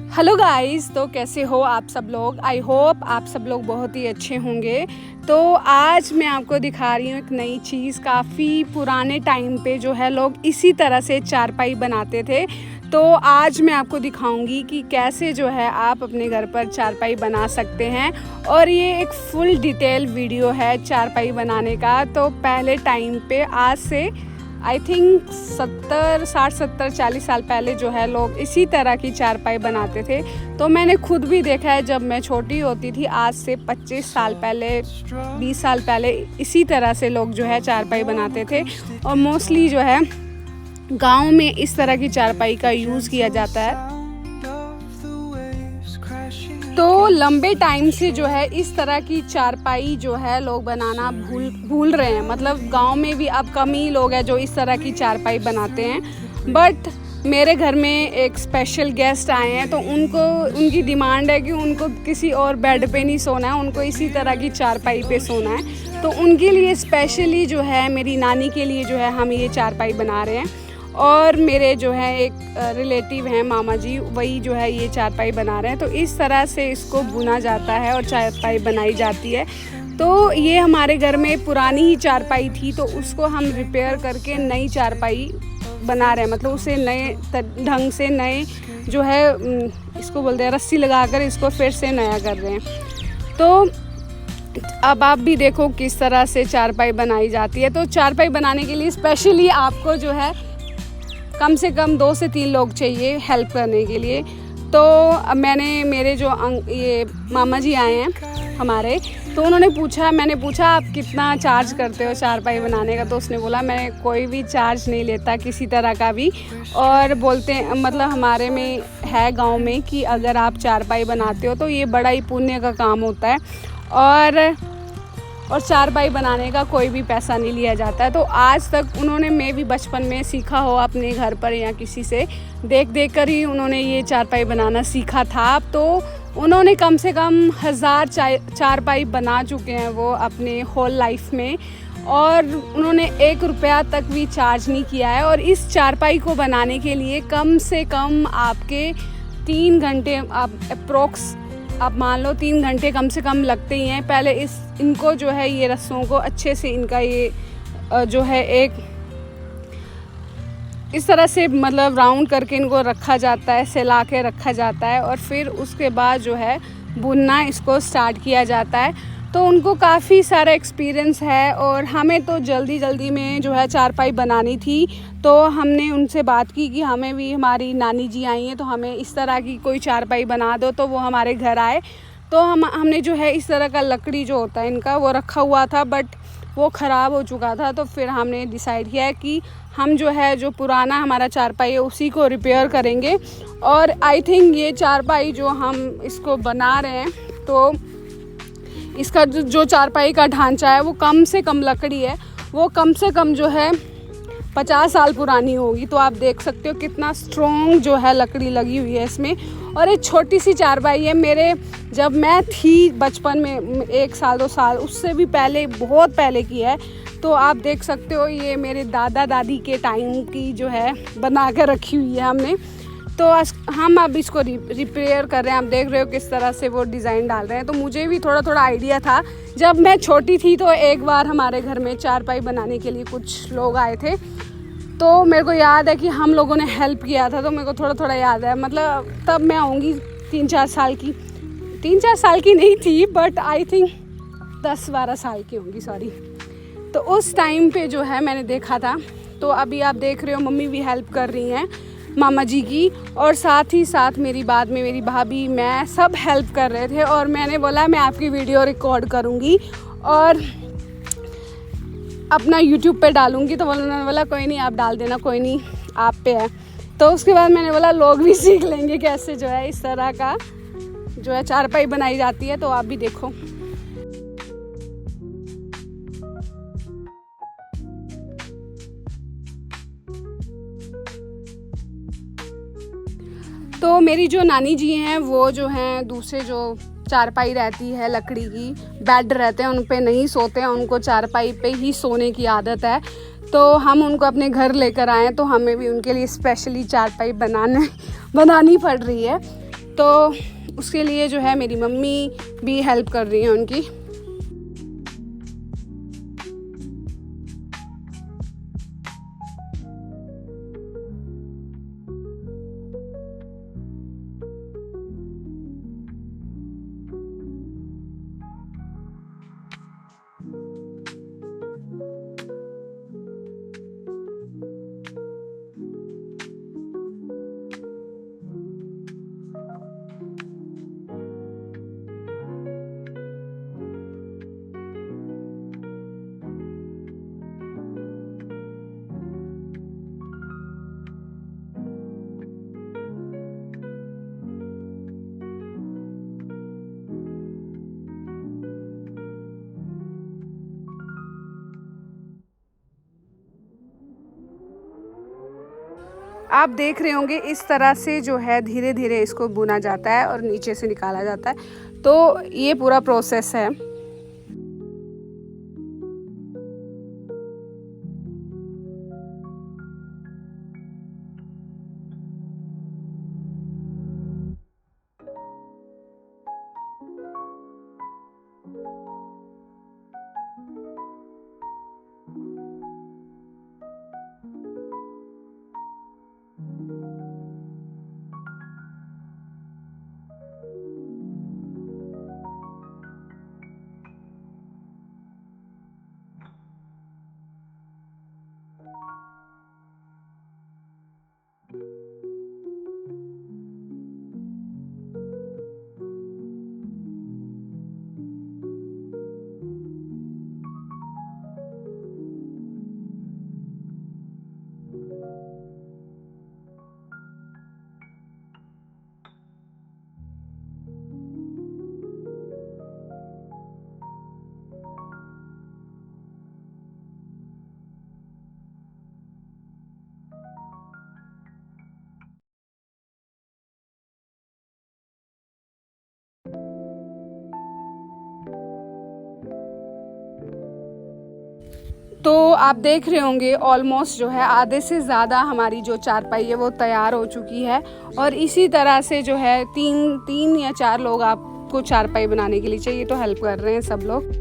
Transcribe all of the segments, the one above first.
Hello guys, तो कैसे हो आप सब लोग। आई होप आप सब लोग बहुत ही अच्छे होंगे। तो आज मैं आपको दिखा रही हूँ एक नई चीज़। काफ़ी पुराने टाइम पे जो है लोग इसी तरह से चारपाई बनाते थे। तो आज मैं आपको दिखाऊंगी कि कैसे जो है आप अपने घर पर चारपाई बना सकते हैं। और ये एक फुल डिटेल वीडियो है चारपाई बनाने का। तो पहले टाइम पे आज से आई थिंक 40 साल पहले जो है लोग इसी तरह की चारपाई बनाते थे। तो मैंने खुद भी देखा है जब मैं छोटी होती थी, आज से 25 साल पहले 20 साल पहले इसी तरह से लोग जो है चारपाई बनाते थे। और मोस्टली जो है गांव में इस तरह की चारपाई का यूज़ किया जाता है। तो लंबे टाइम से जो है इस तरह की चारपाई जो है लोग बनाना भूल रहे हैं। मतलब गांव में भी अब कम ही लोग हैं जो इस तरह की चारपाई बनाते हैं। बट मेरे घर में एक स्पेशल गेस्ट आए हैं, तो उनकी डिमांड है कि उनको किसी और बेड पे नहीं सोना है, उनको इसी तरह की चारपाई पे सोना है। तो उनके लिए स्पेशली जो है मेरी नानी के लिए जो है हम ये चारपाई बना रहे हैं। और मेरे जो है एक रिलेटिव हैं मामा जी, वही जो है ये चारपाई बना रहे हैं। तो इस तरह से इसको बुना जाता है और चारपाई बनाई जाती है। तो ये हमारे घर में पुरानी ही चारपाई थी, तो उसको हम रिपेयर करके नई चारपाई बना रहे हैं। मतलब उसे नए ढंग से नए जो है इसको बोलते हैं रस्सी लगाकर इसको फिर से नया कर रहे हैं। तो अब आप भी देखो किस तरह से चारपाई बनाई जाती है। तो चारपाई बनाने के लिए स्पेशली आपको जो है कम से कम 2 से 3 लोग चाहिए हेल्प करने के लिए। तो अब मेरे जो ये मामा जी आए हैं हमारे, तो उन्होंने पूछा, मैंने पूछा आप कितना चार्ज करते हो चारपाई बनाने का। तो उसने बोला मैं कोई भी चार्ज नहीं लेता किसी तरह का भी। और बोलते हैं मतलब हमारे में है गांव में कि अगर आप चारपाई बनाते हो तो ये बड़ा ही पुण्य का काम होता है। और चारपाई बनाने का कोई भी पैसा नहीं लिया जाता है। तो आज तक उन्होंने मैं भी बचपन में सीखा हो अपने घर पर या किसी से देख कर ही उन्होंने ये चारपाई बनाना सीखा था। तो उन्होंने कम से कम 1000 चारपाई बना चुके हैं वो अपने होल लाइफ में। और उन्होंने 1 रुपया तक भी चार्ज नहीं किया है। और इस चारपाई को बनाने के लिए कम से कम आपके 3 घंटे आप अप्रोक्स आप मान लो 3 घंटे कम से कम लगते ही हैं। पहले इनको जो है ये रस्सों को अच्छे से इनका ये जो है एक इस तरह से मतलब राउंड करके इनको रखा जाता है, सेला के रखा जाता है। और फिर उसके बाद जो है बुनना इसको स्टार्ट किया जाता है। तो उनको काफ़ी सारा एक्सपीरियंस है। और हमें तो जल्दी में जो है चारपाई बनानी थी, तो हमने उनसे बात की कि हमें भी हमारी नानी जी आई हैं तो हमें इस तरह की कोई चारपाई बना दो। तो वो हमारे घर आए। तो हमने जो है इस तरह का लकड़ी जो होता है इनका वो रखा हुआ था, बट वो ख़राब हो चुका था। तो फिर हमने डिसाइड किया है कि हम जो है जो पुराना हमारा चारपाई है उसी को रिपेयर करेंगे। और आई थिंक ये चारपाई जो हम इसको बना रहे हैं, तो इसका जो चारपाई का ढांचा है वो कम से कम लकड़ी है, वो कम से कम जो है 50 साल पुरानी होगी। तो आप देख सकते हो कितना स्ट्रॉन्ग जो है लकड़ी लगी हुई है इसमें। और एक छोटी सी चारपाई है। मेरे जब मैं थी बचपन में 1 साल 2 साल उससे भी पहले, बहुत पहले की है। तो आप देख सकते हो ये मेरे दादा दादी के टाइम की जो है बना कर रखी हुई है हमने। तो हम अब इसको रिपेयर कर रहे हैं। आप देख रहे हो किस तरह से वो डिज़ाइन डाल रहे हैं। तो मुझे भी थोड़ा आइडिया था जब मैं छोटी थी। तो एक बार हमारे घर में चारपाई बनाने के लिए कुछ लोग आए थे, तो मेरे को याद है कि हम लोगों ने हेल्प किया था। तो मेरे को थोड़ा याद है। मतलब तब मैं आऊँगी 3-4 साल की, 3-4 साल की नहीं थी, बट आई थिंक 10-12 साल की होंगी, सॉरी। तो उस टाइम पे जो है मैंने देखा था। तो अभी आप देख रहे हो मम्मी भी हेल्प कर रही हैं मामा जी की। और साथ ही साथ मेरी भाभी, मैं सब हेल्प कर रहे थे। और मैंने बोला मैं आपकी वीडियो रिकॉर्ड करूँगी और अपना यूट्यूब पे डालूँगी। तो उन्होंने बोला कोई नहीं आप डाल देना, कोई नहीं आप पे है। तो उसके बाद मैंने बोला लोग भी सीख लेंगे कैसे जो है इस तरह का जो है चारपाई बनाई जाती है। तो आप भी देखो। तो मेरी जो नानी जी हैं वो जो हैं दूसरे जो चारपाई रहती है लकड़ी की, बेड रहते हैं उन पे नहीं सोते हैं, उनको चारपाई पे ही सोने की आदत है। तो हम उनको अपने घर लेकर आए, तो हमें भी उनके लिए स्पेशली चारपाई बनानी पड़ रही है। तो उसके लिए जो है मेरी मम्मी भी हेल्प कर रही हैं उनकी। आप देख रहे होंगे इस तरह से जो है धीरे धीरे इसको भुना जाता है और नीचे से निकाला जाता है। तो ये पूरा प्रोसेस है। तो आप देख रहे होंगे ऑलमोस्ट जो है आधे से ज़्यादा हमारी जो चारपाई है वो तैयार हो चुकी है। और इसी तरह से जो है तीन या चार लोग आपको चारपाई बनाने के लिए चाहिए, तो हेल्प कर रहे हैं सब लोग।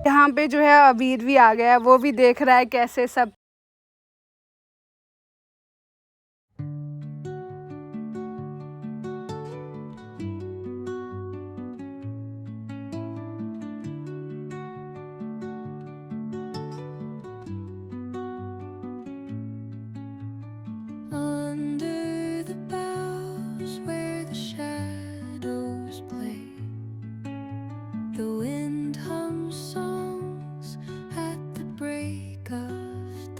यहाँ पे जो है अबीर भी आ गया है, वो भी देख रहा है कैसे सब Under the boughs where the shadows play, the wind hums songs at the break of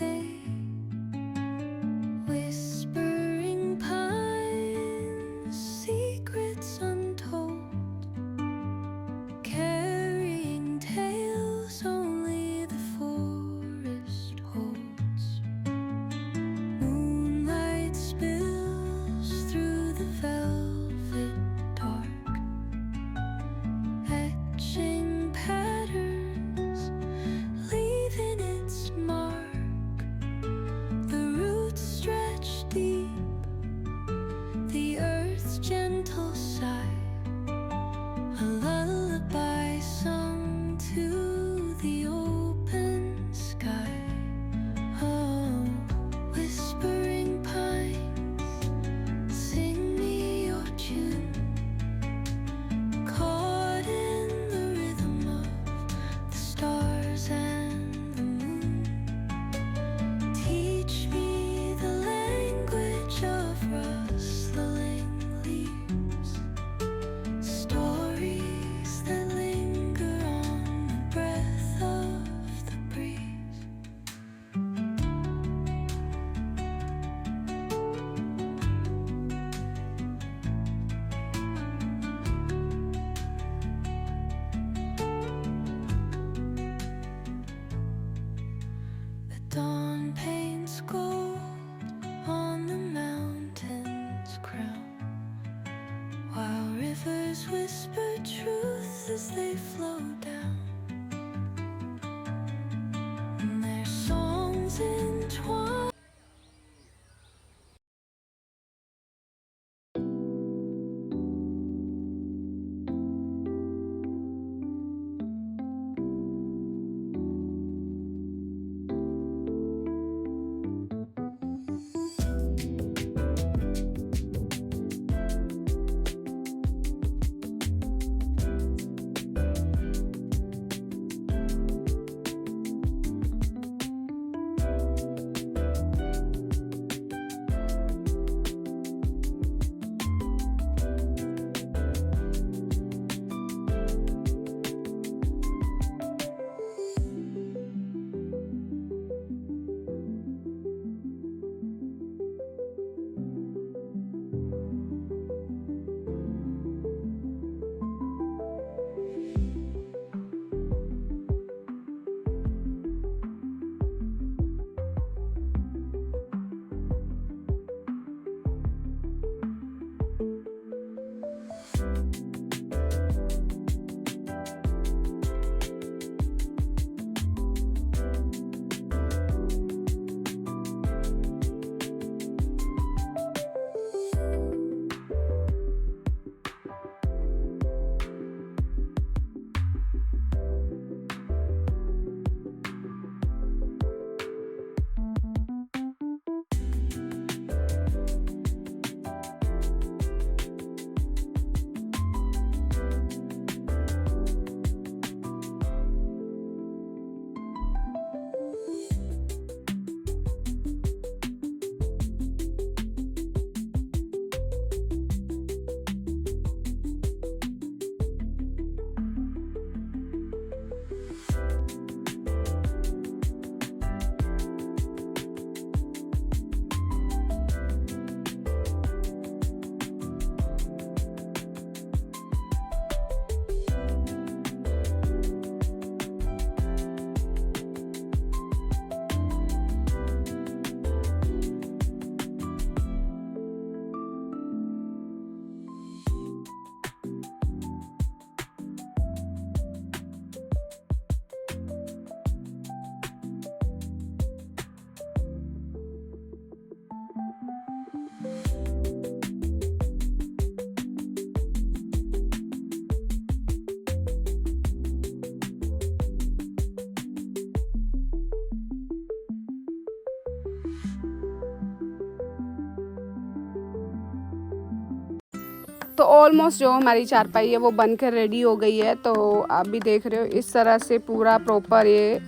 तो ऑलमोस्ट जो हमारी चारपाई है वो बनकर रेडी हो गई है। तो आप भी देख रहे हो इस तरह से पूरा प्रॉपर ये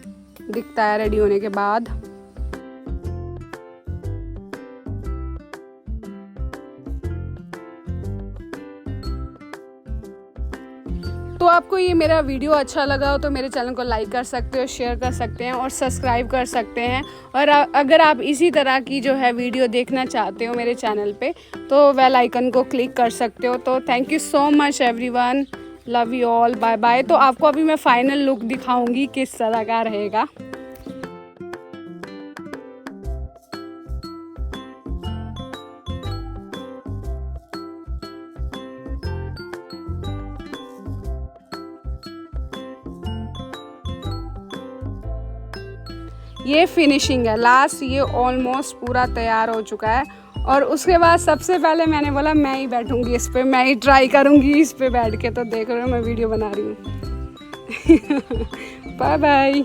दिखता है रेडी होने के बाद। तो आपको ये मेरा वीडियो अच्छा लगा हो तो मेरे चैनल को लाइक कर सकते हो, शेयर कर सकते हैं और सब्सक्राइब कर सकते हैं। और अगर आप इसी तरह की जो है वीडियो देखना चाहते हो मेरे चैनल पे तो बेल आइकन को क्लिक कर सकते हो। तो thank you so much everyone, love you all, bye bye. तो आपको अभी मैं फाइनल लुक दिखाऊंगी किस तरह का रहेगा। ये फिनिशिंग है लास्ट, ये ऑलमोस्ट पूरा तैयार हो चुका है। और उसके बाद सबसे पहले मैंने बोला मैं ही बैठूंगी इस पे, मैं ही ट्राई करूंगी इस पे बैठ के। तो देख रहे हो मैं वीडियो बना रही हूँ। Bye bye.